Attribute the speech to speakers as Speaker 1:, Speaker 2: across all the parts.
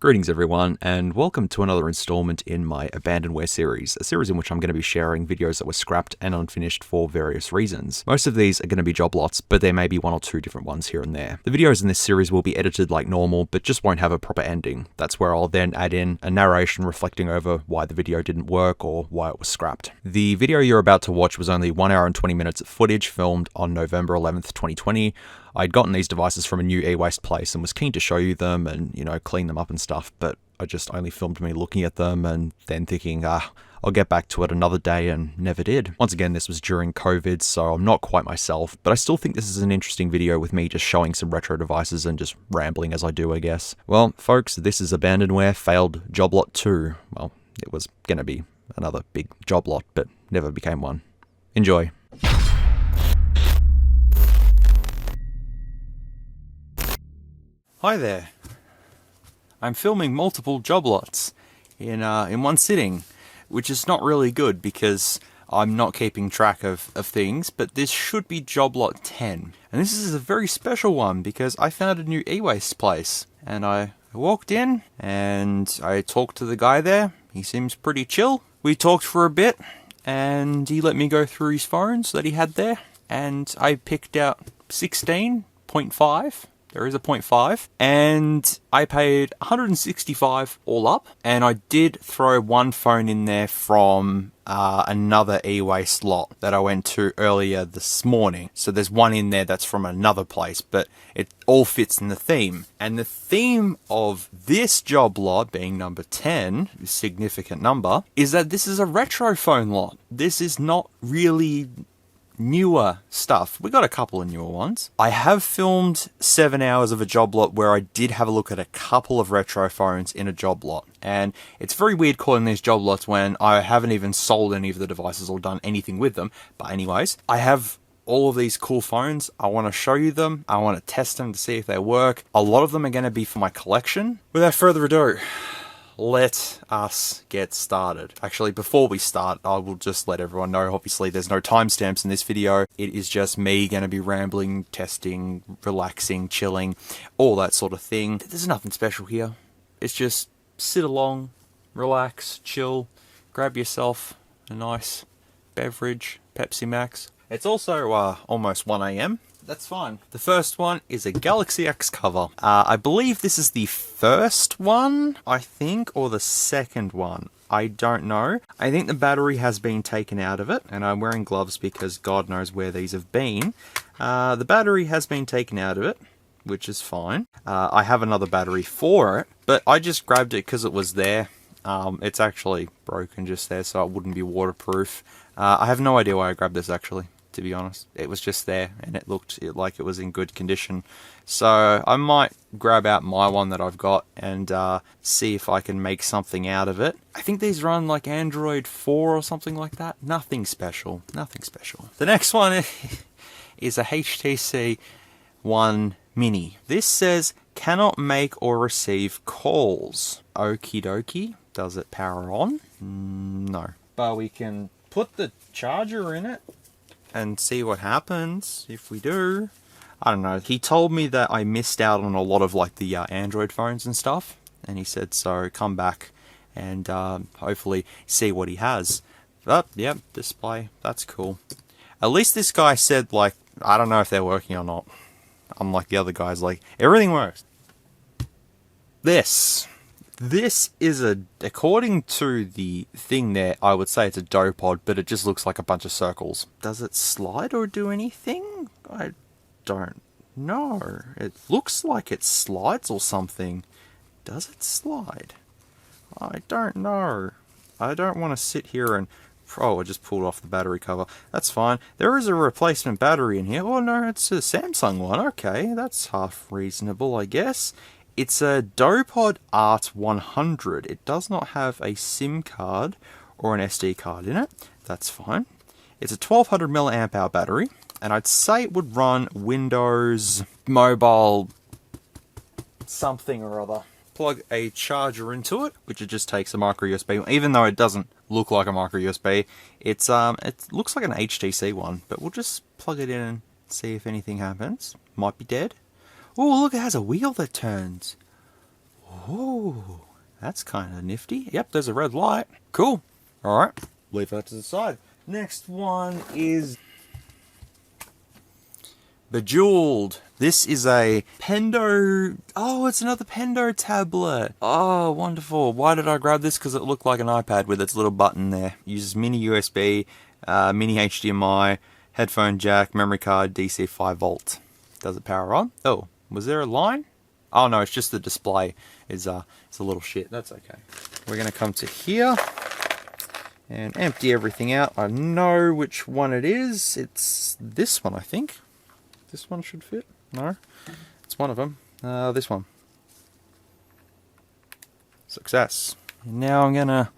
Speaker 1: Greetings everyone, and welcome to another installment in my Abandonware series, a series in which I'm going to be sharing videos that were scrapped and unfinished for various reasons. Most of these are going to be job lots, but there may be one or two different ones here and there. The videos in this series will be edited like normal, but just won't have a proper ending. That's where I'll then add in a narration reflecting over why the video didn't work or why it was scrapped. The video you're about to watch was only 1 hour and 20 minutes of footage filmed on November 11th, 2020. I'd gotten these devices from a new e-waste place and was keen to show you them and, clean them up and stuff, but I just only filmed me looking at them and then thinking, I'll get back to it another day, and never did. Once again, this was during COVID, so I'm not quite myself, but I still think this is an interesting video with me just showing some retro devices and just rambling as I do, I guess. Well, folks, this is Abandonware Failed Job Lot 2. Well, it was going to be another big job lot, but never became one. Enjoy. Hi there. I'm filming multiple job lots in one sitting, which is not really good because I'm not keeping track of things, but this should be job lot 10. And this is a very special one because I found a new e-waste place, and I walked in and I talked to the guy there. He seems pretty chill. We talked for a bit and he let me go through his phones that he had there, and I picked out 16.5. There is a 0.5, and I paid $165 all up, and I did throw one phone in there from another e-waste lot that I went to earlier this morning. So there's one in there that's from another place, but it all fits in the theme. And the theme of this job lot, being number 10, a significant number, is that this is a retro phone lot. This is not really newer stuff. We got a couple of newer ones. I have filmed 7 hours of a job lot where I did have a look at a couple of retro phones in a job lot, and it's very weird calling these job lots when I haven't even sold any of the devices or done anything with them. But anyways, I have all of these cool phones. I want to show you them. I want to test them to see if they work. A lot of them are going to be for my collection. Without further ado, let us get started. Actually, before we start, I will just let everyone know, obviously there's no timestamps in this video. It is just me going to be rambling, testing, relaxing, chilling, all that sort of thing. There's nothing special here. It's just sit along, relax, chill, grab yourself a nice beverage, Pepsi Max. It's also almost 1 AM. That's fine. The first one is a Galaxy X cover. I believe this is the first one, I think, or the second one. I don't know. I think the battery has been taken out of it, and I'm wearing gloves because God knows where these have been. The battery has been taken out of it, which is fine. I have another battery for it, but I just grabbed it because it was there. It's actually broken just there, so it wouldn't be waterproof. I have no idea why I grabbed this, actually, to be honest. It was just there and it looked like it was in good condition. So I might grab out my one that I've got and see if I can make something out of it. I think these run like Android 4 or something like that. Nothing special. Nothing special. The next one is a HTC One Mini. This says cannot make or receive calls. Okie dokie. Does it power on? No. But we can put the charger in it and see what happens if we do. I don't know. He told me that I missed out on a lot of like the Android phones and stuff, and he said so come back and hopefully see what he has. But yeah, display, that's cool. At least this guy said, like, I don't know if they're working or not. Unlike the other guys, like, everything works. This is according to the thing there, I would say it's a dopod, but it just looks like a bunch of circles. Does it slide or do anything? I don't know. It looks like it slides or something. Does it slide? I don't know. I don't want to sit here and... Oh, I just pulled off the battery cover. That's fine. There is a replacement battery in here. Oh no, it's a Samsung one. Okay, that's half reasonable, I guess. It's a Dopod Art 100. It does not have a SIM card or an SD card in it. That's fine. It's a 1200 milliamp hour battery, and I'd say it would run Windows Mobile something or other. Plug a charger into it, which it just takes a micro USB. Even though it doesn't look like a micro USB, it looks like an HTC one. But we'll just plug it in and see if anything happens. Might be dead. Oh, look, it has a wheel that turns. Ooh, that's kind of nifty. Yep, there's a red light. Cool. All right, leave that to the side. Next one is Bejeweled. This is a Pendo. Oh, it's another Pendo tablet. Oh, wonderful. Why did I grab this? Because it looked like an iPad with its little button there. Uses mini USB, mini HDMI, headphone jack, memory card, DC 5 volt. Does it power on? Oh, was there a line? Oh no, it's just the display is it's a little shit. That's okay. We're gonna come to here and empty everything out. I know which one it is. It's this one, I think. This one should fit. No, it's one of them. This one. Success. And now I'm gonna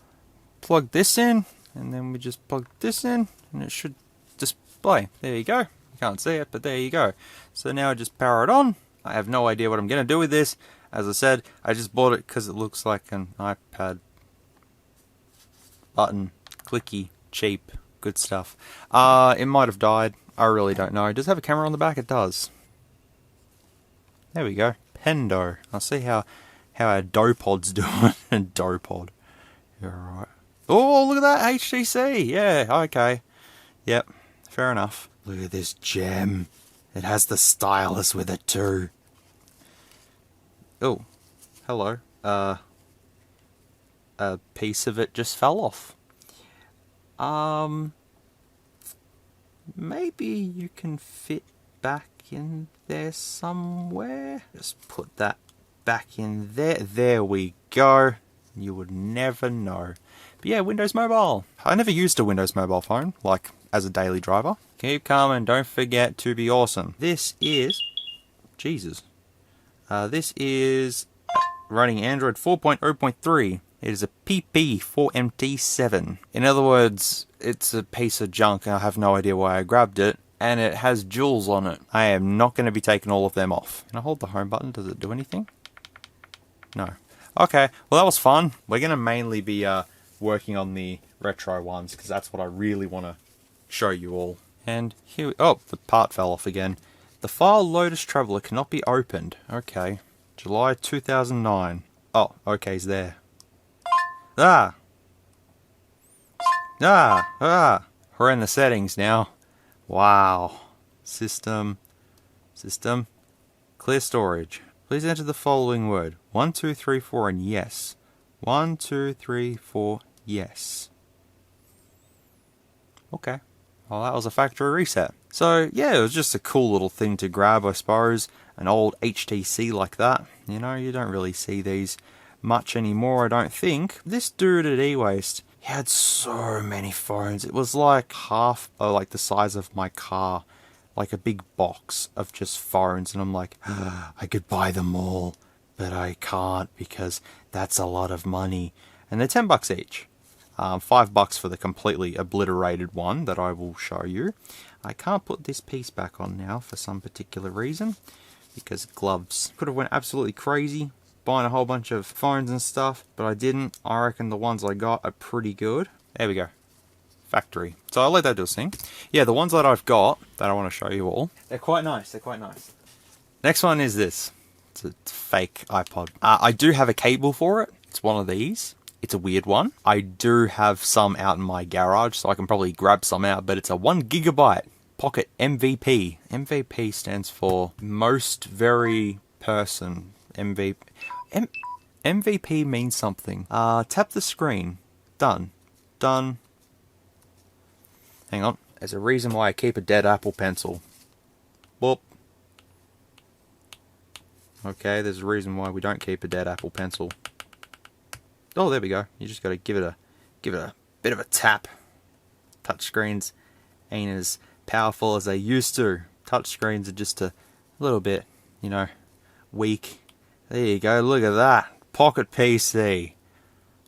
Speaker 1: plug this in, and then we just plug this in, and it should display. There you go. You can't see it, but there you go. So now I just power it on. I have no idea what I'm gonna do with this. As I said, I just bought it because it looks like an iPad button, clicky, cheap, good stuff. It might have died. I really don't know. Does it have a camera on the back? It does. There we go. Pendo. I'll see how our Dopod's doing. Dopod. You're alright. Oh, look at that HTC. Yeah, okay. Yep, fair enough. Look at this gem. It has the stylus with it too. Oh, hello. A piece of it just fell off. Maybe you can fit back in there somewhere. Just put that back in there. There we go. You would never know. But yeah, Windows Mobile. I never used a Windows Mobile phone, like as a daily driver. Keep calm and don't forget to be awesome. This is... Jesus. This is running Android 4.0.3. It is a PP4MT7. In other words, it's a piece of junk and I have no idea why I grabbed it. And it has jewels on it. I am not going to be taking all of them off. Can I hold the home button? Does it do anything? No. Okay, well that was fun. We're going to mainly be working on the retro ones because that's what I really want to show you all. And here we... Oh, the part fell off again. The file Lotus Traveler cannot be opened. Okay. July 2009. Oh, okay's there. Ah! We're in the settings now. Wow. System. Clear storage. Please enter the following word. 1, 2, 3, 4 and yes. 1, 2, 3, 4, yes. Okay. Well, that was a factory reset. So, yeah, it was just a cool little thing to grab, I suppose. An old HTC like that. You know, you don't really see these much anymore, I don't think. This dude at eWaste, he had so many phones. It was like half, like the size of my car. Like a big box of just phones. And I'm like, I could buy them all, but I can't because that's a lot of money. And they're $10 each. $5 for the completely obliterated one that I will show you. I can't put this piece back on now for some particular reason. Because gloves. Could have went absolutely crazy buying a whole bunch of phones and stuff, but I didn't. I reckon the ones I got are pretty good. There we go. Factory. So I'll let that do its thing. Yeah, the ones that I've got that I want to show you all, they're quite nice. They're quite nice. Next one is this. It's a fake iPod. I do have a cable for it. It's one of these. It's a weird one. I do have some out in my garage, so I can probably grab some out, but it's a 1 GB Pocket MVP. MVP stands for Most Very Person. MVP means something. Tap the screen. Done. Done. Hang on. There's a reason why I keep a dead Apple Pencil. Boop. Okay, there's a reason why we don't keep a dead Apple Pencil. Oh, there we go. You just got to give it a bit of a tap. Touchscreens ain't as powerful as they used to. Touchscreens are just a little bit, you know, weak. There you go. Look at that. Pocket PC.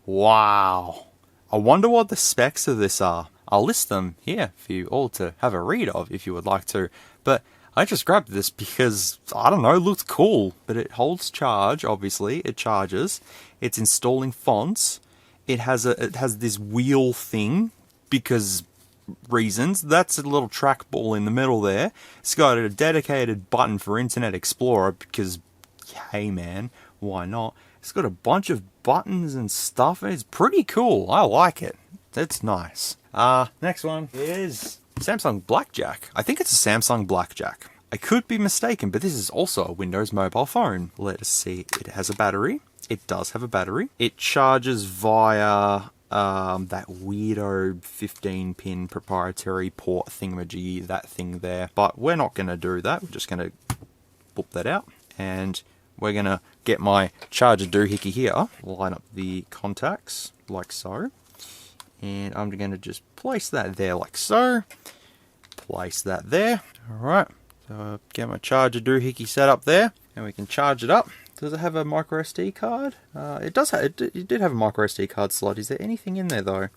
Speaker 1: Wow. I wonder what the specs of this are. I'll list them here for you all to have a read of if you would like to. But I just grabbed this because, I don't know, it looks cool. But it holds charge, obviously. It charges. It's installing fonts. It has this wheel thing because reasons. That's a little trackball in the middle there. It's got a dedicated button for Internet Explorer because, hey man, why not? It's got a bunch of buttons and stuff. It's pretty cool. I like it. It's nice. Next one is Samsung Blackjack. I think it's a Samsung Blackjack. I could be mistaken, but this is also a Windows mobile phone. Let us see. It has a battery. It does have a battery. It charges via that weirdo 15-pin proprietary port thingamajiggy, that thing there. But we're not going to do that. We're just going to boop that out. And we're going to get my charger doohickey here. Line up the contacts like so. And I'm going to just place that there like so. Place that there. Alright. So get my charger doohickey set up there. And we can charge it up. Does it have a micro SD card? It does have, it did have a micro SD card slot. Is there anything in there though?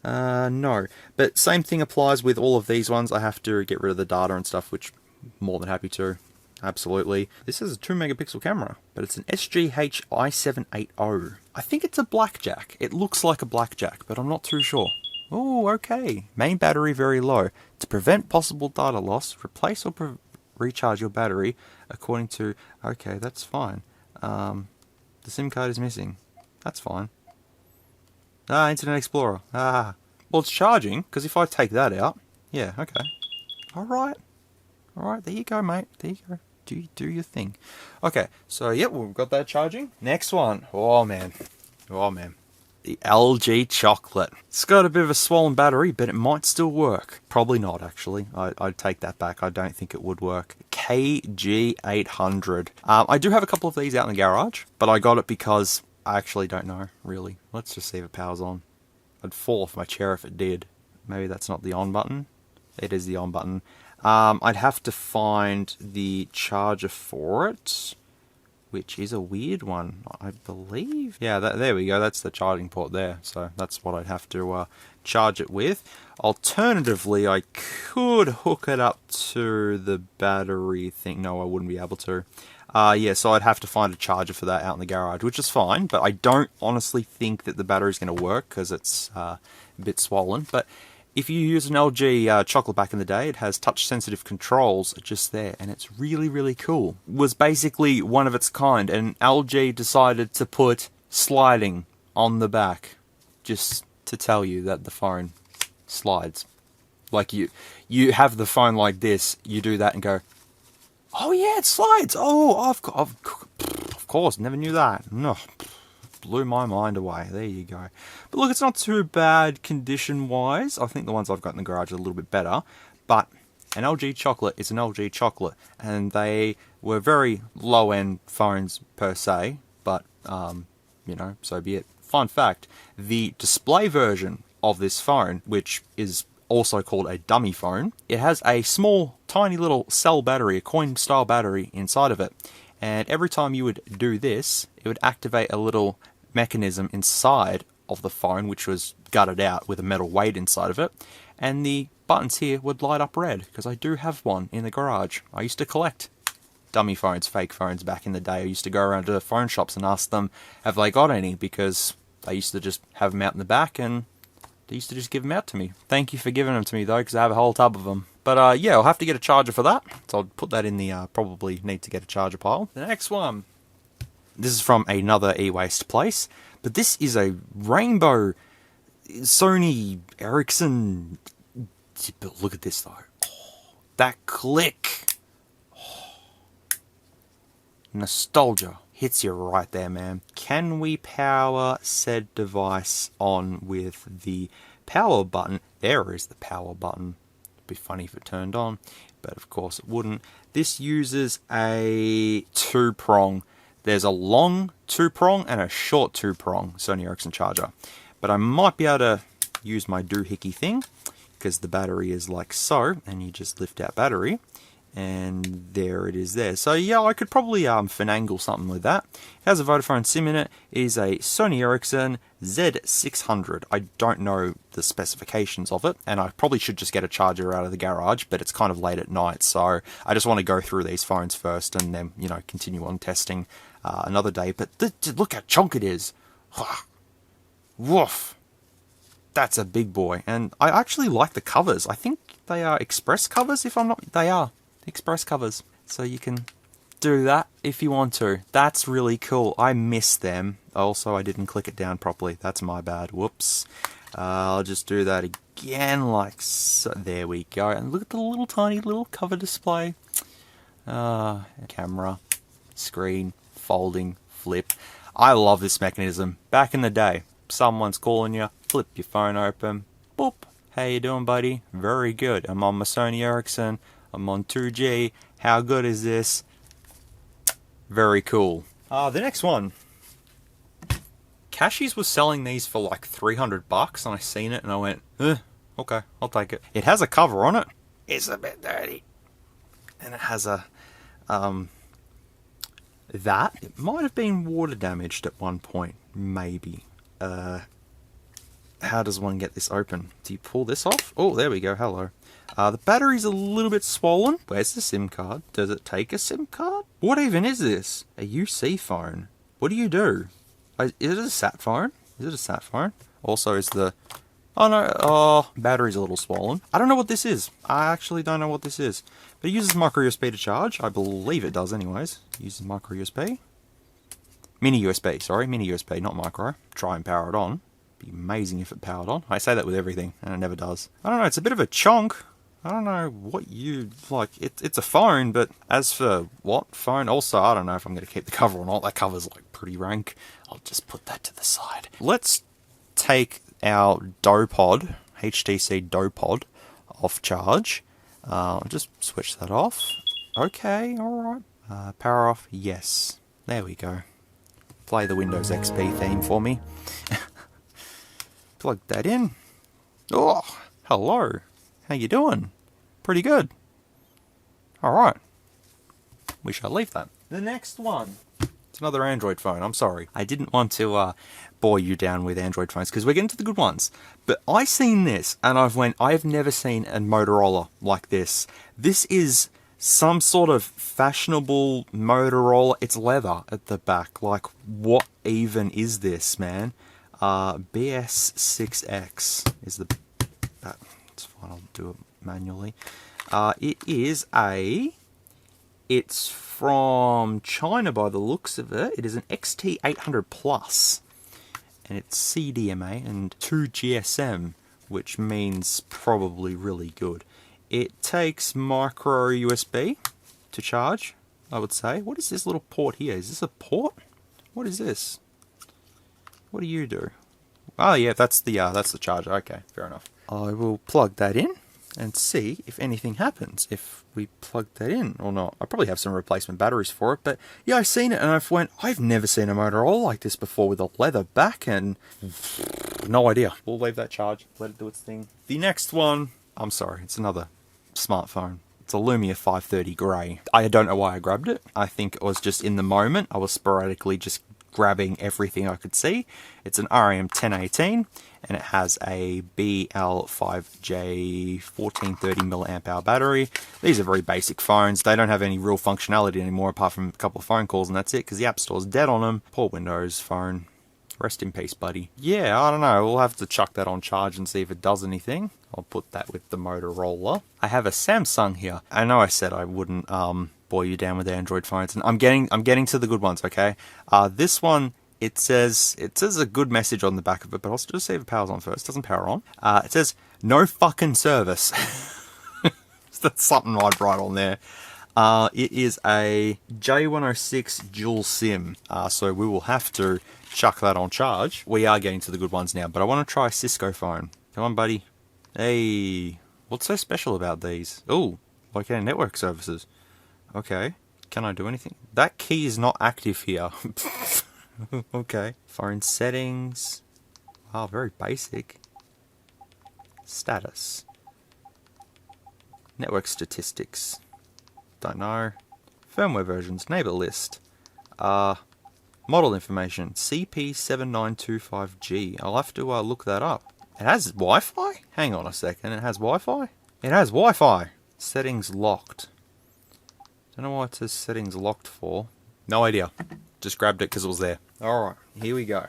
Speaker 1: No. But same thing applies with all of these ones. I have to get rid of the data and stuff, which I'm more than happy to. Absolutely. This is a 2 megapixel camera, but it's an SGH i780. I think it's a Blackjack. It looks like a Blackjack, but I'm not too sure. Oh, okay. Main battery very low. To prevent possible data loss, replace or recharge your battery according to... Okay, that's fine. The SIM card is missing. That's fine. Internet Explorer. Well, it's charging, because if I take that out... Yeah, okay. Alright. Alright, there you go, mate. There you go. Do your thing. Okay, so, yep, we've got that charging. Next one. Oh, man. Oh, man. The LG Chocolate. It's got a bit of a swollen battery, but it might still work. Probably not, actually. I'd take that back. I don't think it would work. KG800. I do have a couple of these out in the garage, but I got it because I actually don't know, really. Let's just see if it powers on. I'd fall off my chair if it did. Maybe that's not the on button. It is the on button. I'd have to find the charger for it, which is a weird one, I believe. Yeah, there we go. That's the charging port there. So that's what I'd have to charge it with. Alternatively, I could hook it up to the battery thing. No, I wouldn't be able to. Yeah, so I'd have to find a charger for that out in the garage, which is fine. But I don't honestly think that the battery's going to work because it's a bit swollen. But if you use an LG Chocolate back in the day, it has touch-sensitive controls just there, and it's really, really cool. It was basically one of its kind, and LG decided to put sliding on the back, just to tell you that the phone slides. Like you have the phone like this, you do that and go, oh yeah, it slides. Oh, of course, never knew that. No. Blew my mind away. There you go. But look, it's not too bad condition-wise. I think the ones I've got in the garage are a little bit better. But an LG Chocolate is an LG Chocolate. And they were very low-end phones per se. But, you know, so be it. Fun fact, the display version of this phone, which is also called a dummy phone, it has a small, tiny little cell battery, a coin-style battery inside of it. And every time you would do this, it would activate a little mechanism inside of the phone, which was gutted out with a metal weight inside of it. And the buttons here would light up red, because I do have one in the garage. I used to collect dummy phones, fake phones back in the day. I used to go around to the phone shops and ask them, have they got any? Because they used to just have them out in the back, and they used to just give them out to me. Thank you for giving them to me, though, because I have a whole tub of them. But yeah, I'll have to get a charger for that. So I'll put that in the probably need to get a charger pile. The next one. This is from another e-waste place. But this is a rainbow Sony Ericsson. But look at this though. Oh, that click. Oh. Nostalgia hits you right there, man. Can we power said device on with the power button? There is the power button. Be funny if it turned on, but of course it wouldn't. This uses a 2-prong. There's a long 2-prong and a short 2-prong Sony Ericsson charger, but I might be able to use my doohickey thing because the battery is like so, and you just lift out battery and there it is there. So yeah, I could probably finagle something with that. It has a Vodafone SIM in it. It is a Sony Ericsson Z600. I don't know the specifications of it, and I probably should just get a charger out of the garage, but it's kind of late at night, so I just want to go through these phones first and then, you know, continue on testing another day. But look how chunk it is. Woof. That's a big boy, and I actually like the covers. I think they are express covers, if I'm not... They are express covers, so you can do that if you want to. That's really cool. I miss them. Also, I didn't click it down properly. That's my bad. Whoops. I'll just do that again, like so. There we go. And look at the little tiny little cover display. Camera, screen, folding, flip. I love this mechanism. Back in the day, someone's calling you, flip your phone open, boop. How you doing, buddy? Very good. I'm on my Sony Ericsson. I'm on 2G. How good is this? Very cool. The next one. Cashies was selling these for like $300, and I seen it and I went, okay, I'll take it. It has a cover on it. It's a bit dirty. And it has a, it might have been water damaged at one point, maybe. How does one get this open? Do you pull this off? Oh, there we go, hello. The battery's a little bit swollen. Where's the SIM card? Does it take a SIM card? What even is this? A UC phone? What do you do? Is it a sat phone? Is it a sat phone? Also, is the... Oh no, battery's a little swollen. I don't know what this is. I actually don't know what this is. But it uses micro USB to charge. I believe it does anyways. It uses micro USB. Mini USB, sorry. Mini USB, not micro. Try and power it on. Be amazing if it powered on. I say that with everything, and it never does. I don't know, it's a bit of a chonk. I don't know what you... Like, it's a phone, but as for what phone? Also, I don't know if I'm going to keep the cover or not. That cover's, like, pretty rank. I'll just put that to the side. Let's take our DoPod, HTC DoPod, off charge. Just switch that off. Okay, alright. Power off, yes. There we go. Play the Windows XP theme for me. Plug that in. Oh, hello. How you doing? Pretty good. Alright. We shall leave that. The next one. It's another Android phone. I'm sorry. I didn't want to bore you down with Android phones because we're getting to the good ones. But I seen this and I've never seen a Motorola like this. This is some sort of fashionable Motorola. It's leather at the back. Like, what even is this, man? BS6X is the... It's fine, I'll do it manually. It's from China by the looks of it. It is an XT800 Plus. And it's CDMA and 2 GSM, which means probably really good. It takes micro USB to charge, I would say. What is this little port here? Is this a port? What is this? What do you do? Oh yeah, that's the charger. Okay, fair enough. I will plug that in and see if anything happens if we plug that in or not. I probably have some replacement batteries for it, but yeah, I've seen it and I've never seen a Motorola like this before with a leather back and no idea. We'll leave that charge, let it do its thing. The next one, I'm sorry, it's another smartphone. It's a Lumia 530 Grey. I don't know why I grabbed it. I think it was just in the moment. I was sporadically just grabbing everything I could see. It's an RAM 1018 and it has a BL5J 1430 mAh battery. These are very basic phones. They don't have any real functionality anymore apart from a couple of phone calls and that's it because the App Store's dead on them. Poor Windows Phone. Rest in peace, buddy. Yeah, I don't know. We'll have to chuck that on charge and see if it does anything. I'll put that with the Motorola. I have a Samsung here. I know I said I wouldn't bore you down with Android phones, and I'm getting to the good ones. Okay, this one it says a good message on the back of it, but I'll just see if it powers on first. It doesn't power on. It says no fucking service. That's something I'd write on there. It is a J106 dual SIM, so we will have to chuck that on charge. We are getting to the good ones now, but I want to try a Cisco phone. Come on, buddy. Hey, what's so special about these? Oh, okay, network services. Okay, can I do anything? That key is not active here. Okay. Phone settings. Wow, very basic. Status. Network statistics. Don't know. Firmware versions. Neighbor list. Model information. CP7925G. I'll have to look that up. It has Wi-Fi? Hang on a second. It has Wi-Fi? It has Wi-Fi. Settings locked. Don't know what it says settings locked for. No idea. Just grabbed it because it was there. Alright, here we go.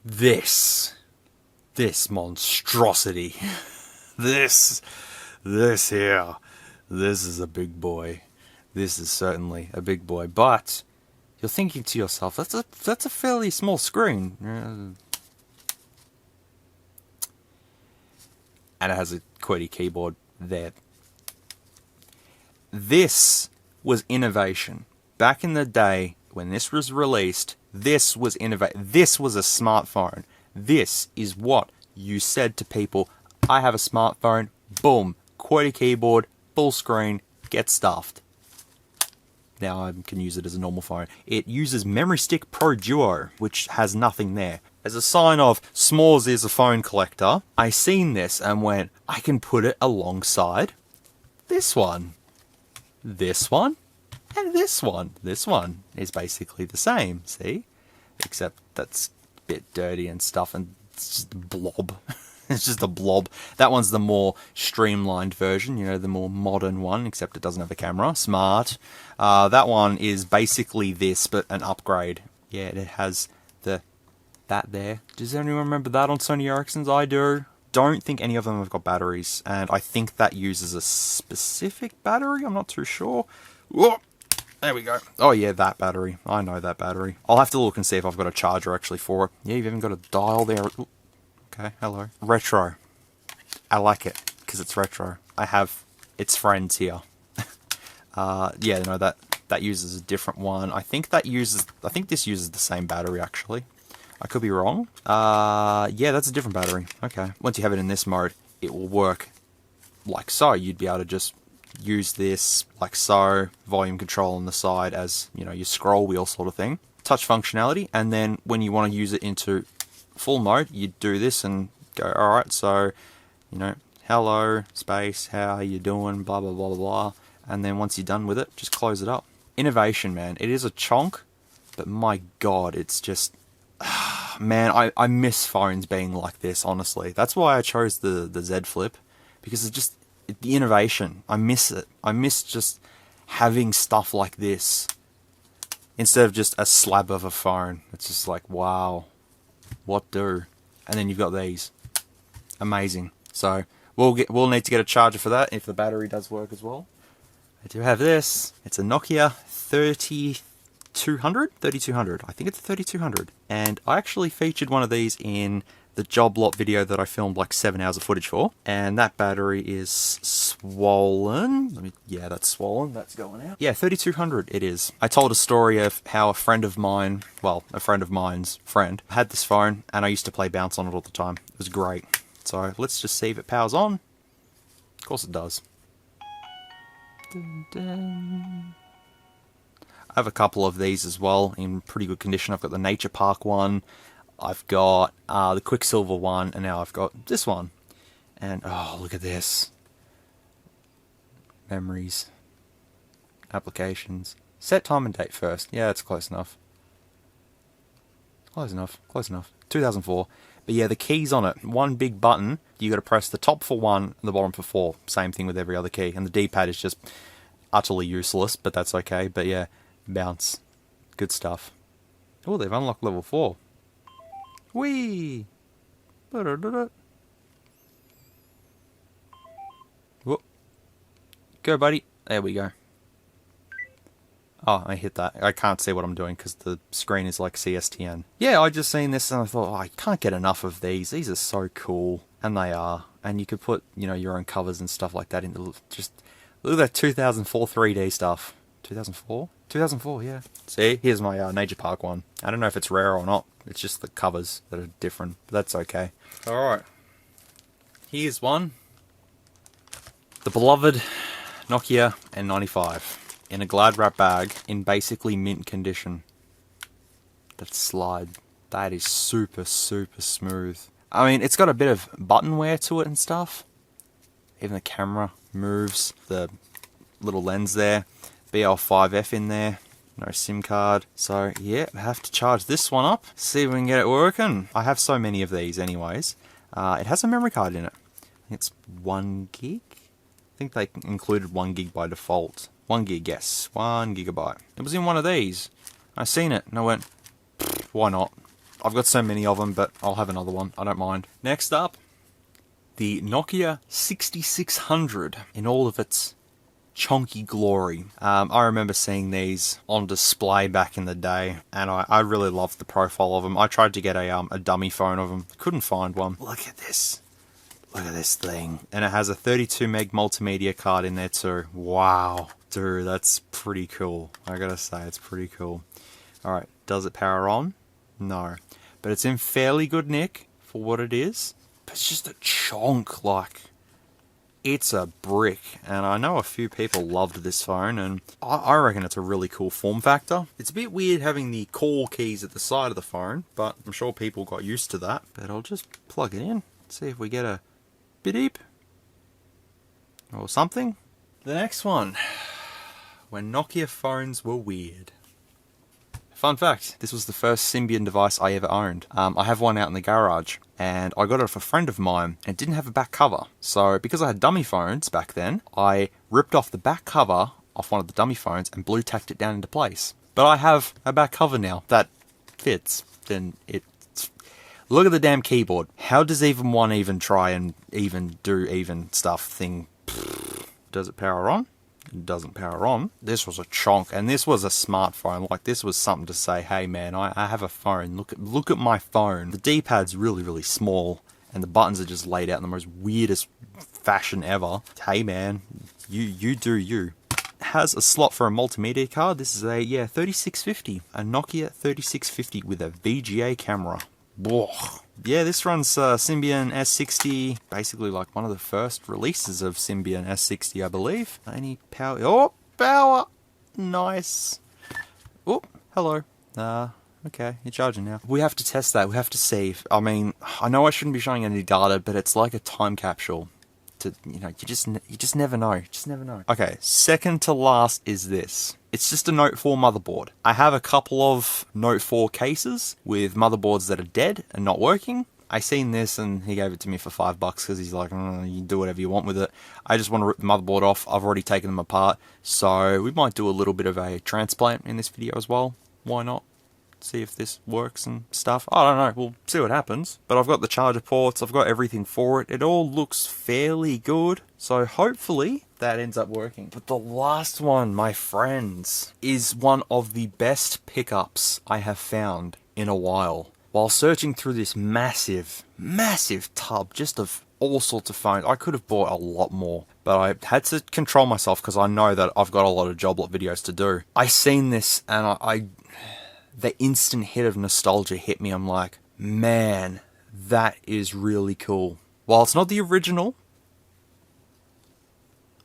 Speaker 1: This monstrosity. This here. This is a big boy. This is certainly a big boy, but you're thinking to yourself, that's a fairly small screen. And it has a QWERTY keyboard there. This was innovation. Back in the day, when this was released, this was innovation. This was a smartphone. This is what you said to people, I have a smartphone, boom, QWERTY keyboard, full screen, get stuffed. Now I can use it as a normal phone. It uses Memory Stick Pro Duo, which has nothing there. As a sign of SMOOREZ is a phone collector, I seen this and went, I can put it alongside this one, and this one. This one is basically the same, see? Except that's a bit dirty and stuff, and it's just a blob. It's just a blob. That one's the more streamlined version, you know, the more modern one, except it doesn't have a camera. Smart. That one is basically this, but an upgrade. Yeah, it has that there. Does anyone remember that on Sony Ericssons? I do. Don't think any of them have got batteries, and I think that uses a specific battery. I'm not too sure. Whoa. There we go. Oh yeah, that battery. I know that battery. I'll have to look and see if I've got a charger actually for it. Yeah, you've even got a dial there. Ooh. Okay, hello. Retro. I like it, because it's retro. I have its friends here. Yeah, no, that uses a different one. I think this uses the same battery, actually. I could be wrong. Yeah, that's a different battery. Okay. Once you have it in this mode, it will work like so. You'd be able to just use this like so, volume control on the side as, you know, your scroll wheel sort of thing. Touch functionality, and then when you want to use it into full mode, you do this and go, alright, so, you know, hello, space, how are you doing, blah, blah, blah, blah, blah. And then once you're done with it, just close it up. Innovation, man. It is a chonk, but my god, it's just... Man, I miss phones being like this, honestly. That's why I chose the Z Flip, because it's just the innovation. I miss it. I miss just having stuff like this instead of just a slab of a phone. It's just like, wow, what do? And then you've got these. Amazing. So we'll need to get a charger for that if the battery does work as well. I do have this. It's a Nokia 3200. I think it's a 3200. And I actually featured one of these in the job lot video that I filmed like 7 hours of footage for. And that battery is swollen. Yeah, that's swollen. That's going out. Yeah, 3200 it is. I told a story of how a friend of mine, well, a friend of mine's friend, had this phone and I used to play bounce on it all the time. It was great. So let's just see if it powers on. Of course it does. Dun, dun. I have a couple of these as well in pretty good condition. I've got the Nature Park one, I've got the Quicksilver one, and now I've got this one. And oh, look at this. Memories. Applications. Set time and date first. Yeah, it's close enough. Close enough. 2004. But yeah, the keys on it. One big button. You got to press the top for 1 and the bottom for 4. Same thing with every other key. And the D-pad is just utterly useless, but that's okay. But yeah, bounce. Good stuff. Oh, they've unlocked level 4. Whee! Whoop. Go, buddy. There we go. Oh, I hit that. I can't see what I'm doing because the screen is like CSTN. Yeah, I just seen this and I thought, oh, I can't get enough of these. These are so cool. And they are. And you could put, you know, your own covers and stuff like that into just... Look at that 2004 3D stuff. 2004? 2004, yeah. See, here's my Nature Park one. I don't know if it's rare or not. It's just the covers that are different. But that's okay. Alright. Here's one. The beloved Nokia N95. In a Glad wrap bag, in basically mint condition. That slide. That is super, super smooth. I mean, it's got a bit of button wear to it and stuff. Even the camera moves. The little lens there. BL5F in there. No SIM card. So, yeah, I have to charge this one up. See if we can get it working. I have so many of these anyways. It has a memory card in it. I think it's 1 gig? I think they included 1 gig by default. 1 gig, yes. 1 gigabyte. It was in one of these. I seen it and I went, why not? I've got so many of them, but I'll have another one. I don't mind. Next up, the Nokia 6600 in all of its chunky glory. I remember seeing these on display back in the day, and I really loved the profile of them. I tried to get a dummy phone of them, couldn't find one. Look at this. Look at this thing. And it has a 32 meg multimedia card in there too. Wow. Dude, that's pretty cool. I gotta say, it's pretty cool. Alright, does it power on? No. But it's in fairly good nick for what it is. But it's just a chonk, like... It's a brick, and I know a few people loved this phone, and I reckon it's a really cool form factor. It's a bit weird having the call keys at the side of the phone, but I'm sure people got used to that. But I'll just plug it in, see if we get a beep or something. The next one, when Nokia phones were weird. Fun fact, this was the first Symbian device I ever owned. I have one out in the garage, and I got it off a friend of mine, and it didn't have a back cover. So, because I had dummy phones back then, I ripped off the back cover off one of the dummy phones and blue tacked it down into place. But I have a back cover now that fits, and it's... Look at the damn keyboard. How does even one even try and even do even stuff thing? Does it power on? It doesn't power on. This was a chonk, and this was a smartphone. Like, this was something to say, hey man, I have a phone. Look at my phone. The D-pad's really, really small, and the buttons are just laid out in the most weirdest fashion ever. Hey man, you do you. It has a slot for a multimedia card. This is a 3650, a Nokia 3650 with a VGA camera. Whoa. Yeah, this runs Symbian S60, basically like one of the first releases of Symbian S60, I believe. Any power? Oh, power! Nice. Oh, hello. Okay, you're charging now. We have to test that. We have to see. I mean, I know I shouldn't be showing any data, but it's like a time capsule. You just never know. Just never know. Okay, second to last is this. It's just a Note 4 motherboard. I have a couple of Note 4 cases with motherboards that are dead and not working. I seen this and he gave it to me for $5 because he's like, you can do whatever you want with it. I just want to rip the motherboard off. I've already taken them apart. So we might do a little bit of a transplant in this video as well. Why not? See if this works and stuff. I don't know, we'll see what happens. But I've got the charger ports, I've got everything for it. It all looks fairly good. So hopefully that ends up working. But the last one, my friends, is one of the best pickups I have found in a while. While searching through this massive tub just of all sorts of phones, I could have bought a lot more. But I had to control myself because I know that I've got a lot of job lot videos to do. I seen this and the instant hit of nostalgia hit me. I'm like, man, that is really cool. While it's not the original,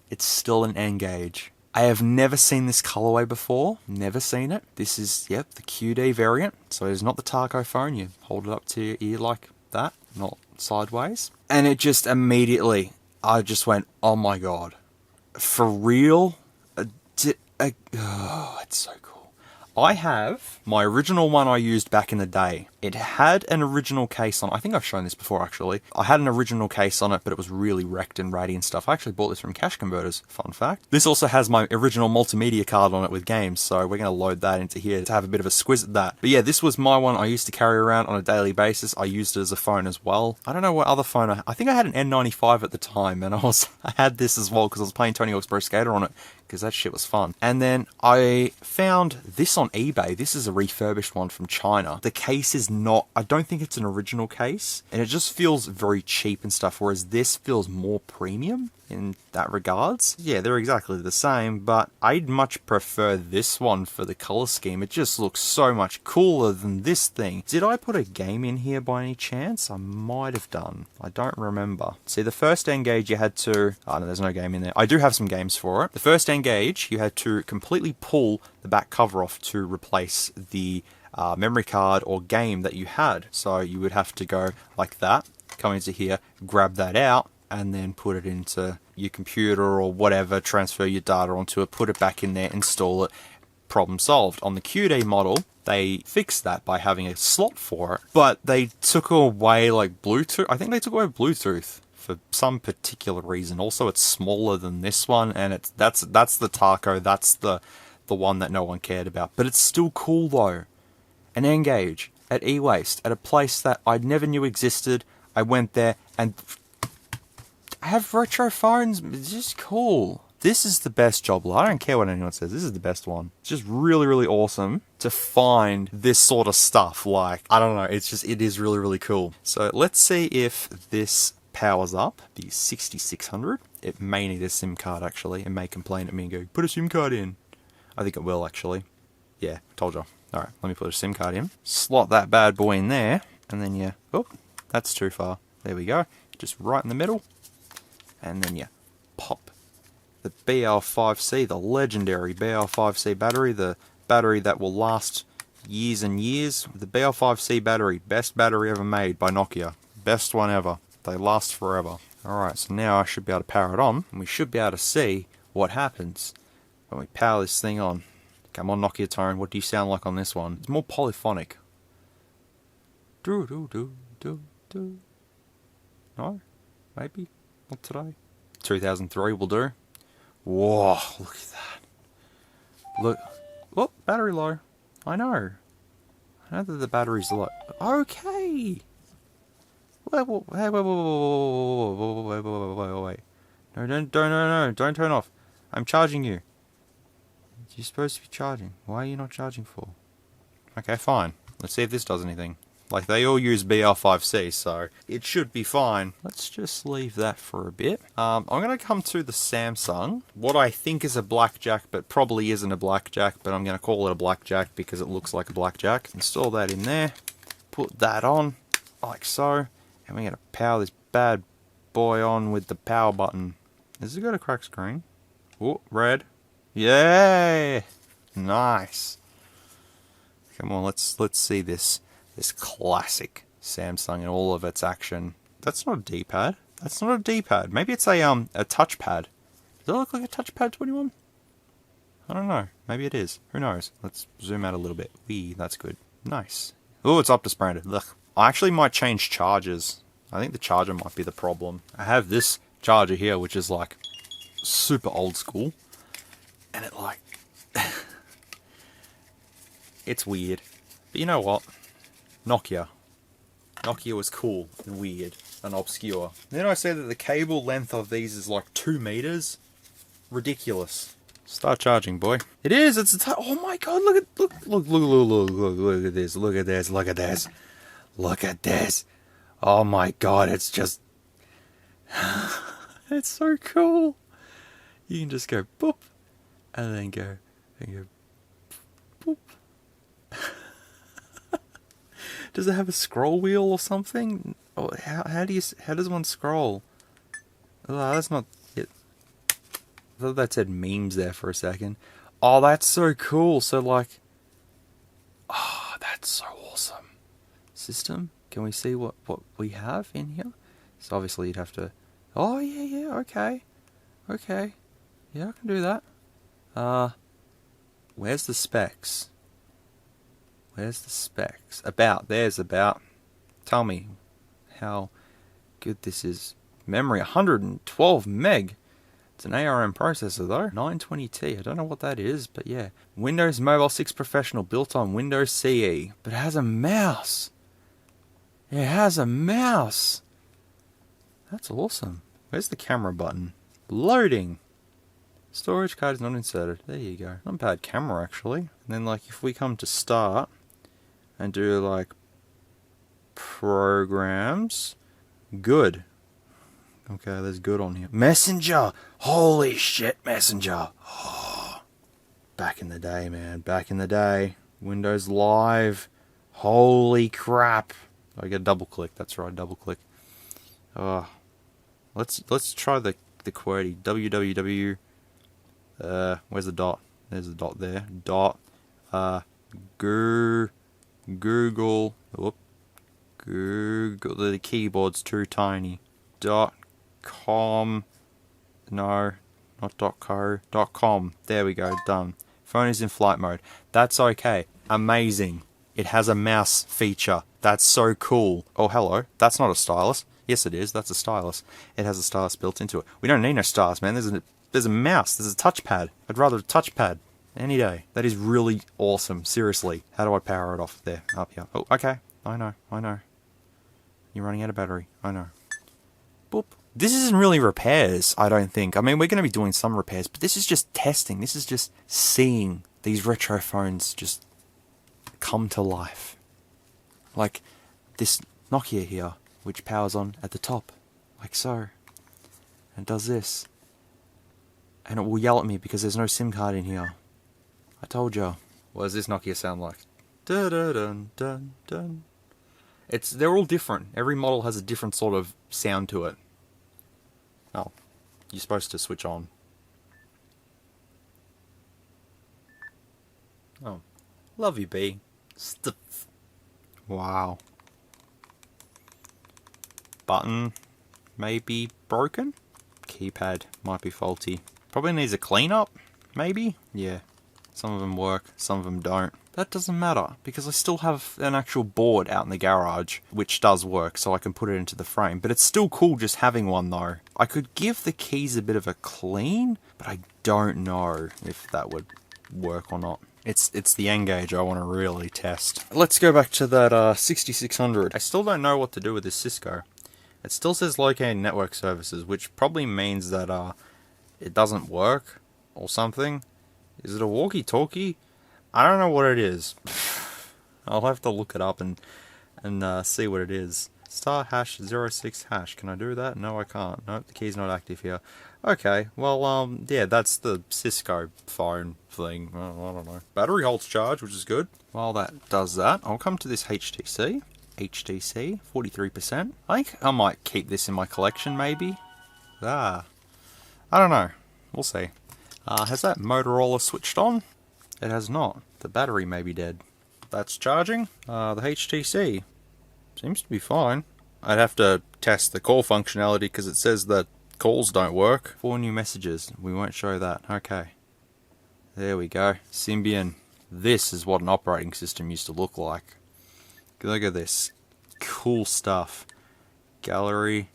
Speaker 1: it's still an N-Gage. I have never seen this colorway before. Never seen it. This is, yep, the QD variant. So it's not the Taco phone. You hold it up to your ear like that, not sideways. And it just immediately, I just went, oh my god. For real? Oh, it's so cool. I have my original one I used back in the day. It had an original case on it. I think I've shown this before, actually. I had an original case on it, but it was really wrecked and ratty and stuff. I actually bought this from Cash Converters, fun fact. This also has my original multimedia card on it with games, so we're going to load that into here to have a bit of a squiz at that. But yeah, this was my one I used to carry around on a daily basis. I used it as a phone as well. I don't know what other phone I think I had an N95 at the time, and I had this as well because I was playing Tony Hawk's Pro Skater on it, because that shit was fun. And then I found this on eBay. This is a refurbished one from China. The case is not, I don't think it's an original case, and it just feels very cheap and stuff, whereas this feels more premium in that regards. Yeah, they're exactly the same, but I'd much prefer this one for the color scheme. It just looks so much cooler than this thing. Did I put a game in here by any chance? I might have done. I don't remember. See, the first N-Gage you had to... Oh, no, there's no game in there. I do have some games for it. The first N-Gage, you had to completely pull the back cover off to replace the memory card or game that you had. So you would have to go like that, come into here, grab that out, and then put it into your computer or whatever, transfer your data onto it, put it back in there, install it, problem solved. On the QD model, they fixed that by having a slot for it, but they took away like Bluetooth. I think they took away Bluetooth for some particular reason. Also, it's smaller than this one, and that's the Taco, that's the one that no one cared about. But it's still cool though. An N-Gage at E-Waste, at a place that I never knew existed. I went there and I have retro phones. It's just cool. This is the best job lot. I don't care what anyone says. This is the best one. It's just really, really awesome to find this sort of stuff. Like, I don't know. It's just, it is really, really cool. So let's see if this powers up the 6600. It may need a SIM card, actually. It may complain at me and go, put a SIM card in. I think it will, actually. Yeah, told you. Alright, let me put a SIM card in. Slot that bad boy in there. And then you, oh, that's too far. There we go. Just right in the middle. And then you pop the BL5C, the legendary BL5C battery, the battery that will last years and years. The BL5C battery, best battery ever made by Nokia. Best one ever. They last forever. Alright, so now I should be able to power it on, and we should be able to see what happens when we power this thing on. Come on, Nokia tone, what do you sound like on this one? It's more polyphonic. Do do do do do. No? Maybe? Not today. 2003 will do. Whoa, look at that. Look. Whoop, battery low. I know. I know that the battery's low. Okay. Wait. No, don't turn off. I'm charging you. You're supposed to be charging. Why are you not charging for? Okay, fine. Let's see if this does anything. Like, they all use BL5C, so it should be fine. Let's just leave that for a bit. I'm going to come to the Samsung. What I think is a blackjack, but probably isn't a blackjack, but I'm going to call it a blackjack because it looks like a blackjack. Install that in there. Put that on, like so. And we're going to power this bad boy on with the power button. Has it got a cracked screen? Oh, red. Yay! Nice. Come on, let's see this classic Samsung in all of its action. That's not a D-pad. That's not a D-pad. Maybe it's a touchpad. Does it look like a touchpad 21? I don't know. Maybe it is. Who knows? Let's zoom out a little bit. Wee, that's good. Nice. Oh, it's Optus branded. Ugh. I actually might change chargers. I think the charger might be the problem. I have this charger here, which is like super old school. And it like... it's weird. But you know what? Nokia. Nokia was cool and weird and obscure. Then I say that the cable length of these is like 2 meters. Ridiculous. Start charging, boy. It is. It's a oh my god! Look at this! Look at this! Look at this! Look at this! Oh my god! It's just. It's so cool. You can just go boop, and then go boop. Does it have a scroll wheel or something? Oh, how does one scroll? Oh, that's not it. I thought that said memes there for a second. Oh, that's so cool. So like, oh, that's so awesome. System. Can we see what we have in here? So obviously you'd have to. Oh yeah, okay, yeah, I can do that. Where's the specs? Where's the specs? About. There's about. Tell me how good this is. Memory, 112 meg. It's an ARM processor though. 920T. I don't know what that is, but yeah. Windows Mobile 6 Professional built on Windows CE. But it has a mouse. It has a mouse. That's awesome. Where's the camera button? Loading. Storage card is not inserted. There you go. Not a bad camera actually. And then like if we come to start and do like programs, good. Okay, there's good on here. Messenger! Holy shit, Messenger! Oh, back in the day, man. Back in the day. Windows Live. Holy crap. I get double click. That's right, double click. Oh, let's try the QWERTY. www. Where's the dot? There's the dot there. Dot. Google. Whoop. Google. The keyboard's too tiny. .com. No, not .co. .com. There we go. Done. Phone is in flight mode. That's okay. Amazing. It has a mouse feature. That's so cool. Oh, hello. That's not a stylus. Yes, it is. That's a stylus. It has a stylus built into it. We don't need no stylus, man. There's a mouse. There's a touchpad. I'd rather a touchpad any day. That is really awesome. Seriously. How do I power it off? There. Up here. Oh, okay. I know. You're running out of battery. I know. Boop. This isn't really repairs, I don't think. I mean, we're going to be doing some repairs, but this is just testing. This is just seeing these retro phones just come to life. Like this Nokia here, which powers on at the top, like so, and does this. And it will yell at me because there's no SIM card in here. I told you. What does this Nokia sound like? Dun-dun-dun-dun. They're all different. Every model has a different sort of sound to it. Oh, you're supposed to switch on. Oh, love you, B. Stuff. Wow. Button may be broken. Keypad might be faulty. Probably needs a cleanup, maybe? Yeah. Some of them work, some of them don't. That doesn't matter, because I still have an actual board out in the garage, which does work, so I can put it into the frame. But it's still cool just having one, though. I could give the keys a bit of a clean, but I don't know if that would work or not. It's the N-Gage I want to really test. Let's go back to that 6600. I still don't know what to do with this Cisco. It still says located network services, which probably means that it doesn't work or something. Is it a walkie-talkie? I don't know what it is. I'll have to look it up and see what it is. Star hash 06 hash. Can I do that? No, I can't. Nope, the key's not active here. Okay, well, yeah, that's the Cisco phone thing. I don't know. Battery holds charge, which is good. While that does that, I'll come to this HTC. HTC, 43%. I think I might keep this in my collection, maybe. I don't know. We'll see. Has that Motorola switched on? It has not. The battery may be dead. That's charging. The HTC seems to be fine. I'd have to test the call functionality because it says that calls don't work. 4 new messages. We won't show that. Okay. There we go. Symbian. This is what an operating system used to look like. Look at this. Cool stuff. Gallery.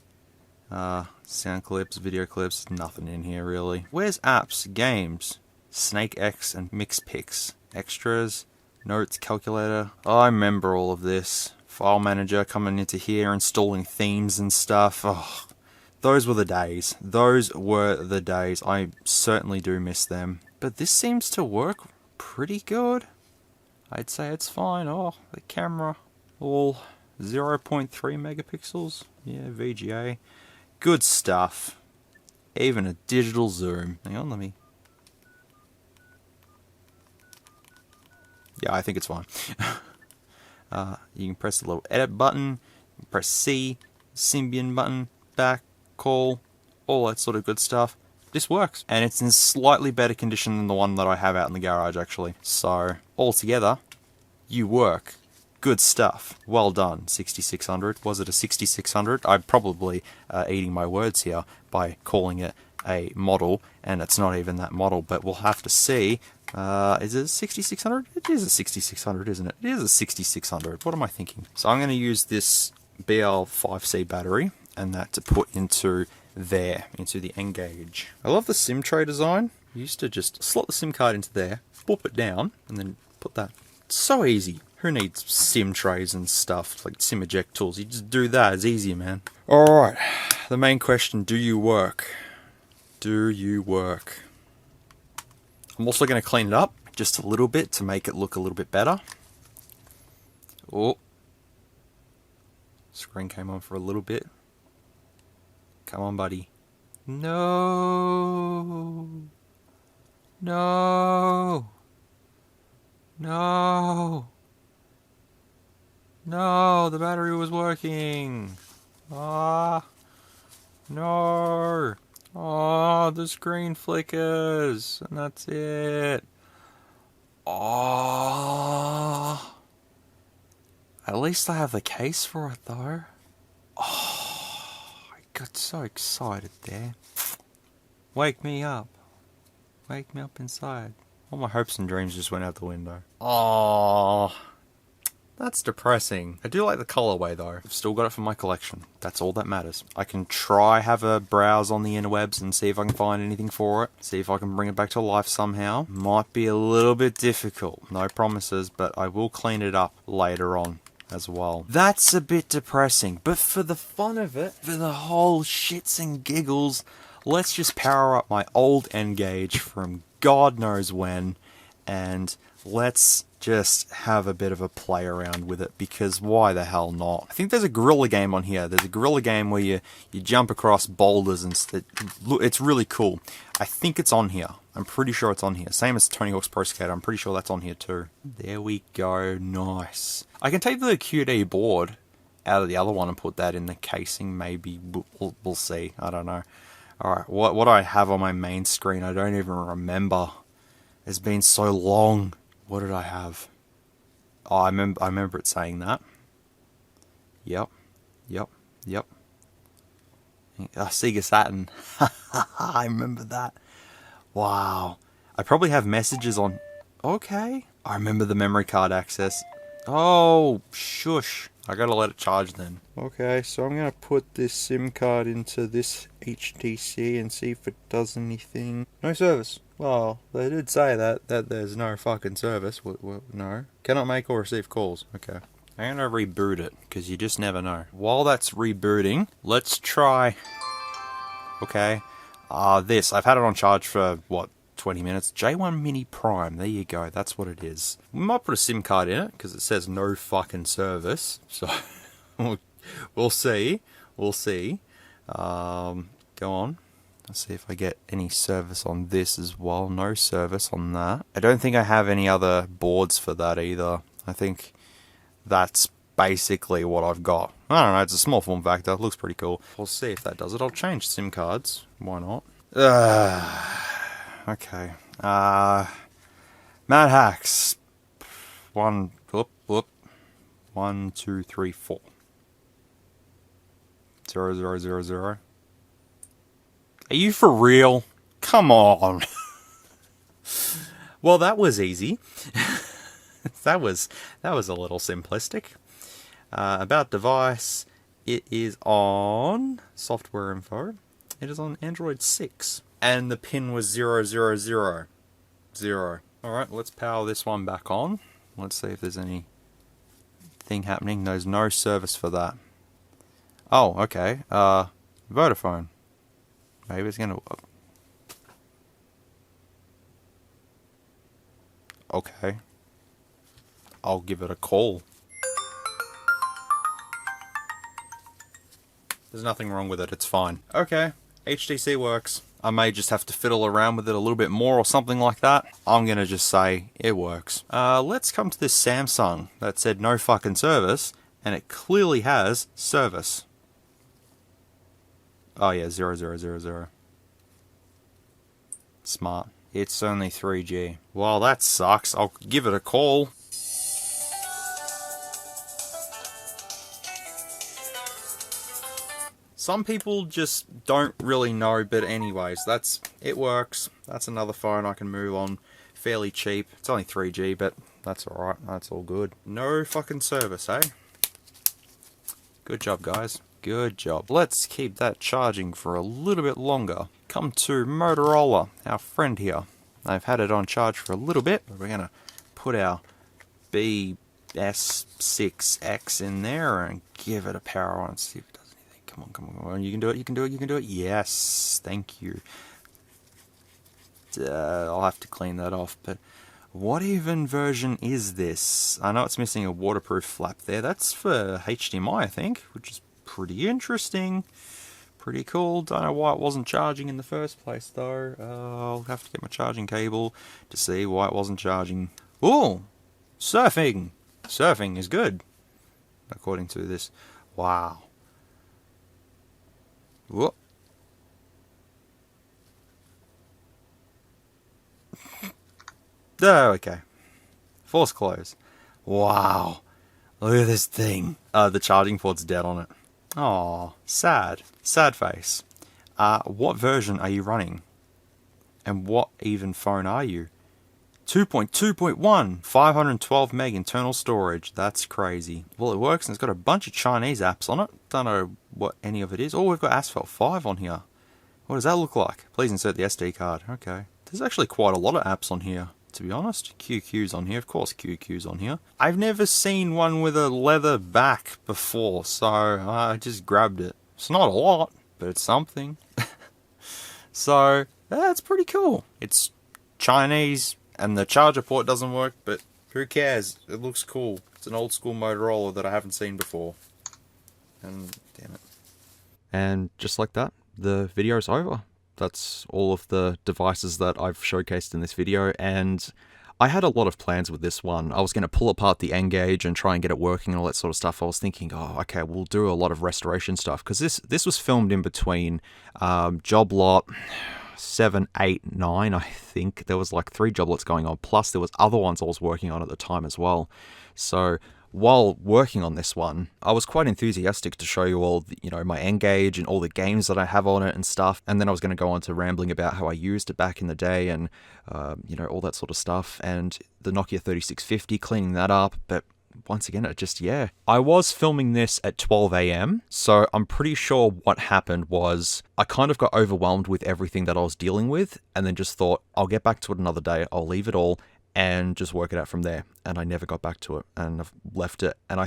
Speaker 1: Sound clips, video clips, nothing in here really. Where's apps, games, Snake X and Mixpix, extras, notes, calculator. Oh, I remember all of this. File manager coming into here, installing themes and stuff. Oh, those were the days. Those were the days. I certainly do miss them. But this seems to work pretty good. I'd say it's fine. Oh, the camera, all 0.3 megapixels. Yeah, VGA. Good stuff. Even a digital zoom. Hang on, let me... Yeah, I think it's fine. You can press the little edit button, press C, Symbian button, back, call, all that sort of good stuff. This works. And it's in slightly better condition than the one that I have out in the garage, actually. So, altogether, you work. Good stuff. Well done, 6600. Was it a 6600? I'm probably eating my words here by calling it a model, and it's not even that model, but we'll have to see. Is it a 6600? It is a 6600, isn't it? It is a 6600. What am I thinking? So I'm going to use this BL5C battery, and that to put into there, into the N-Gage. I love the SIM tray design. You used to just slot the SIM card into there, pop it down, and then put that. It's so easy. Who needs SIM trays and stuff, like SIM eject tools? You just do that, it's easier, man. Alright, the main question, do you work? Do you work? I'm also going to clean it up just a little bit to make it look a little bit better. Oh. Screen came on for a little bit. Come on, buddy. No. No. No. No, the battery was working. Ah. No. Oh, the screen flickers. And that's it. Oh. At least I have the case for it, though. Oh, I got so excited there. Wake me up. Wake me up inside. All my hopes and dreams just went out the window. Oh, that's depressing. I do like the colorway though. I've still got it for my collection. That's all that matters. I can try have a browse on the interwebs and see if I can find anything for it. See if I can bring it back to life somehow. Might be a little bit difficult. No promises, but I will clean it up later on. as well. That's a bit depressing, but for the fun of it, for the whole shits and giggles, let's just power up my old N-Gage from God knows when, and let's just have a bit of a play around with it, because why the hell not? I think there's a gorilla game on here. There's a gorilla game where you jump across boulders and it's really cool. I think it's on here. I'm pretty sure it's on here. Same as Tony Hawk's Pro Skater. I'm pretty sure that's on here too. There we go. Nice. I can take the QD board out of the other one and put that in the casing. Maybe we'll see. I don't know. All right. What do I have on my main screen? I don't even remember. It's been so long. What did I have? Oh, I remember it saying that. Yep. Sega Saturn. I remember that. Wow. I probably have messages on... Okay. I remember the memory card access. Oh, shush. I gotta let it charge then. Okay, so I'm gonna put this SIM card into this HTC and see if it does anything. No service. Well, they did say that there's no fucking service. No. Cannot make or receive calls. Okay. I'm gonna reboot it, because you just never know. While that's rebooting, let's try... Okay. This. I've had it on charge for, what, 20 minutes? J1 Mini Prime. There you go. That's what it is. We might put a SIM card in it, because it says no fucking service. So, we'll see. We'll see. Go on. Let's see if I get any service on this as well. No service on that. I don't think I have any other boards for that either. I think that's basically what I've got. I don't know, it's a small form factor. It looks pretty cool. We'll see if that does it. I'll change SIM cards. Why not? Okay. Mad Hacks. 1, 2, 3, 4. 0, 0, 0, 0. Are you for real? Come on. Well, that was easy. that was a little simplistic. About device, it is on software info. It is on Android 6. And the pin was 0, 0, 0, 0. Alright, let's power this one back on. Let's see if there's anything happening. There's no service for that. Oh, okay. Vodafone. Maybe it's gonna... Okay. I'll give it a call. There's nothing wrong with it, it's fine. Okay, HTC works. I may just have to fiddle around with it a little bit more or something like that. I'm gonna just say it works. Let's come to this Samsung that said no fucking service, and it clearly has service. Oh yeah, 0, 0, 0, 0. Smart. It's only 3G. Well, that sucks. I'll give it a call. Some people just don't really know, but anyways, it works. That's another phone I can move on fairly cheap. It's only 3G, but that's alright. That's all good. No fucking service, eh? Good job, guys. Good job. Let's keep that charging for a little bit longer. Come to Motorola, our friend here. I've had it on charge for a little bit. We're going to put our BS6X in there and give it a power on and see if it does anything. Come on, come on, come on. You can do it, you can do it, you can do it. Yes, thank you. I'll have to clean that off, but what even version is this? I know it's missing a waterproof flap there. That's for HDMI, I think, which is pretty interesting. Pretty cool. Don't know why it wasn't charging in the first place, though. I'll have to get my charging cable to see why it wasn't charging. Ooh! Surfing! Surfing is good, according to this. Wow. Whoop. Oh, okay. Force close. Wow. Look at this thing. The charging port's dead on it. Aw, sad. Sad face. What version are you running? And what even phone are you? 2.2.1, 512 meg internal storage. That's crazy. Well, it works and it's got a bunch of Chinese apps on it. Don't know what any of it is. Oh, we've got Asphalt 5 on here. What does that look like? Please insert the SD card. Okay. There's actually quite a lot of apps on here. to be honest. QQ's on here, of course QQ's on here. I've never seen one with a leather back before, so I just grabbed it. It's not a lot, but it's something. So, that's pretty cool. It's Chinese, and the charger port doesn't work, but who cares? It looks cool. It's an old school Motorola that I haven't seen before. And, damn it. And just like that, the video is over. That's all of the devices that I've showcased in this video, and I had a lot of plans with this one. I was going to pull apart the N-Gage and try and get it working and all that sort of stuff. I was thinking, oh, okay, we'll do a lot of restoration stuff, because this was filmed in between job lot 7, 8, 9, I think. There was like 3 job lots going on, plus there was other ones I was working on at the time as well. So while working on this one, I was quite enthusiastic to show you all, my N-Gage and all the games that I have on it and stuff. And then I was going to go on to rambling about how I used it back in the day and, all that sort of stuff. And the Nokia 3650, cleaning that up. But once again, I was filming this at 12 AM. So I'm pretty sure what happened was I kind of got overwhelmed with everything that I was dealing with. And then just thought, I'll get back to it another day. I'll leave it all and just work it out from there. And I never got back to it, and I've left it. And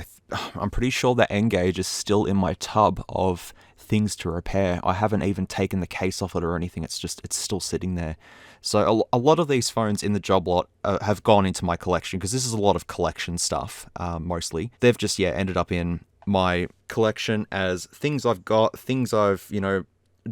Speaker 1: I'm pretty sure that N-Gage is still in my tub of things to repair. I haven't even taken the case off it or anything. It's still sitting there. So a lot of these phones in the job lot have gone into my collection, because this is a lot of collection stuff, mostly. They've just, ended up in my collection as things I've got, things I've,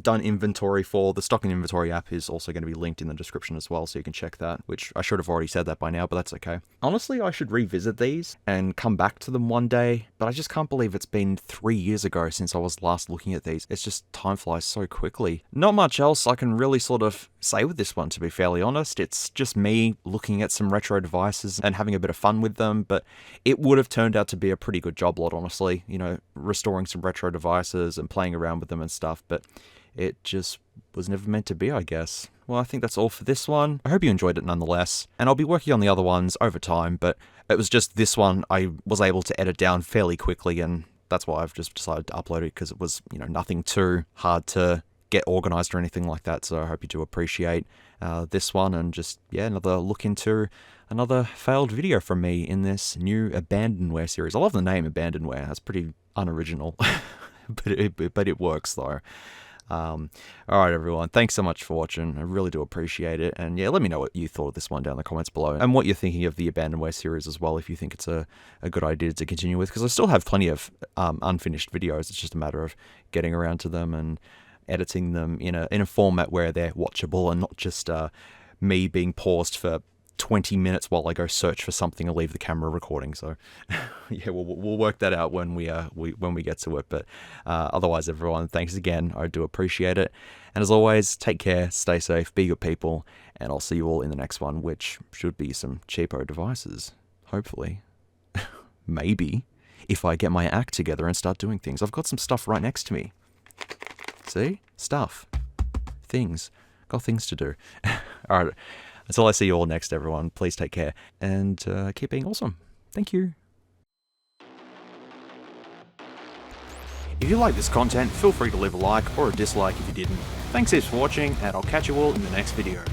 Speaker 1: done inventory for. The stock and inventory app is also going to be linked in the description as well, so you can check that, which I should have already said that by now, but that's okay. Honestly, I should revisit these and come back to them one day, but I just can't believe it's been 3 years ago since I was last looking at these. It's just, time flies so quickly. Not much else I can really sort of say with this one, to be fairly honest. It's just me looking at some retro devices and having a bit of fun with them, but it would have turned out to be a pretty good job lot, honestly, restoring some retro devices and playing around with them and stuff, but it just was never meant to be, I guess. Well, I think that's all for this one. I hope you enjoyed it nonetheless, and I'll be working on the other ones over time, but it was just this one I was able to edit down fairly quickly, and that's why I've just decided to upload it, because it was, nothing too hard to get organized or anything like that, so I hope you do appreciate this one, and just, another look into another failed video from me in this new Abandonware series. I love the name Abandonware. That's pretty unoriginal, but it works though. Alright everyone, thanks so much for watching. I really do appreciate it, and let me know what you thought of this one down in the comments below, and what you're thinking of the Abandonware series as well, if you think it's a good idea to continue with, because I still have plenty of unfinished videos. It's just a matter of getting around to them and editing them in a format where they're watchable, and not just me being paused for 20 minutes while I go search for something and leave the camera recording. So we'll work that out when we get to it. But otherwise, everyone, thanks again. I do appreciate it. And as always, take care, stay safe, be good people, and I'll see you all in the next one, which should be some cheapo devices. Hopefully. Maybe. If I get my act together and start doing things. I've got some stuff right next to me. See? Stuff. Things. Got things to do. Alright. Until I see you all next, everyone, please take care, and keep being awesome. Thank you. If you like this content, feel free to leave a like or a dislike if you didn't. Thanks heaps for watching, and I'll catch you all in the next video.